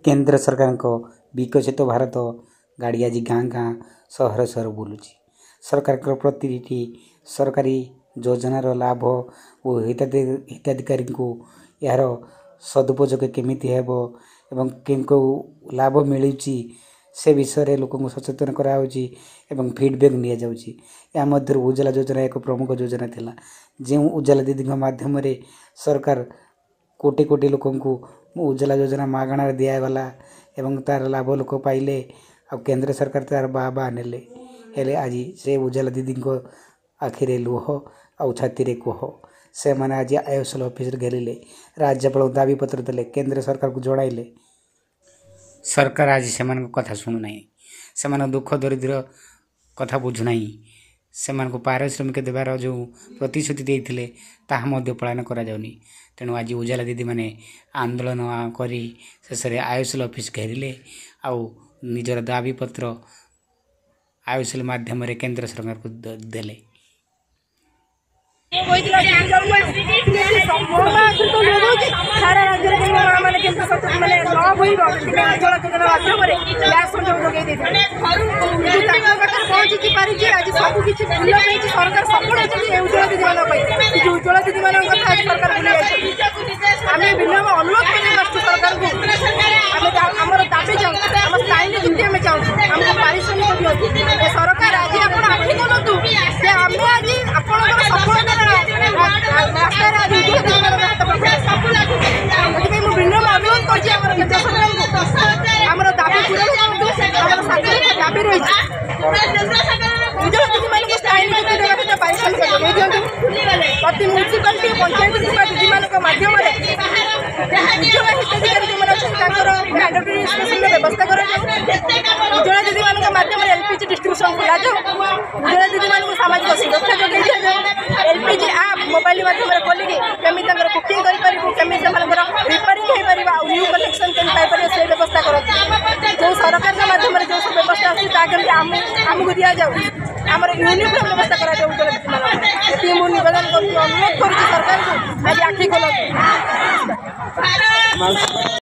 केंद्र सरकार को विकसित भारत गाड़ी आज गाँ गाँ सहर सहर बुलूची। सरकार प्रतिटी सरकारी योजनार लाभ और हिताधिकारी को यार सदुपयोग केमिति हेबो एवं किनको लाभ मिलुची से विषय लोक सचेतन कराउची एवं फीडबैक नि जाउची। या मध्य उज्ज्वला योजना एक प्रमुख योजना थिला जो उज्ज्वला दीदी माध्यम सरकार कोटी कोटी लोक उज्ज्वला योजना मागणार दिगला एवं तार लाभ लोक पाइले आ केंद्र सरकार तार बाबा नेले हेले आज से उज्ज्वला दीदी आखिरे लुह आ छाती कोह से माने आज आईएसएल ऑफिस घेरिले राज्यपाल दाबी पत्र देले केंद्र सरकार को जोड़ाइले। सरकार आज से कथा शुणु ना से दुख दरिद्र कथा बुझुना से पारिश्रमिक देवार जो प्रतिश्रुति देते ताहा पालन करा जाउनी। तेणु आज उज्ज्वला दीदी माने आंदोलन करी शेष आईएसएल ऑफिस घेरिले आउ निजर दाबी पत्र आईएसएल माध्यम केंद्र सरकार को देले। सारा राज्य मैंने केंद्र सरकार मैंने पहुंची पारी आज सब किसी भूल सरकार सफल होती उज्ज्वला दीदी मान उज्ज्वला दीदी मान कथा आज सरकार भूली आम विनम्र अनुरोध कर सरकार को आमर दाबी चाहूँ आम स्थायी नीति आम चाहूँ आमको पारिश्रमिक दिखाई सरकार आज आप आखि खोलतु आम आज आपंकर सफलता रास्तार आज मुझे विनम्र अनुरोध कर केंद्र सरकार आमर दाबी पूरण करूँ दाबी रही उज्ज्वला दीदी मान स्थायी नीति देवा पारिश्रमिक जोगाई दिखाँ प्रति म्यूनिसिपालिटी पंचायत दीदी मान मध्यम उज्ज्वला हिताधिकारी जो व्यवस्था कर उज्ज्वला दीदी मान मध्यम एलपीजी डिस्ट्रीब्यूशन खोल उज्ज्वला दीदी मान सामाजिक सुरक्षा जोगाई दि जाए एलपीजी आप मोबाइल माध्यम खोलिक केमी बुकिंग करमी रिपेयरिंग हो पार न्यू कनेक्शन केमी पाइपर से व्यवस्था कर जो सरकार माध्यम जो सब व्यवस्था अच्छी आमको दि जाऊ आमर यूनिफॉर्म व्यवस्था करा उज्ज्वला दीदी मान निवेदन कर अनुरोध कर सरकार को आज आखि खोल।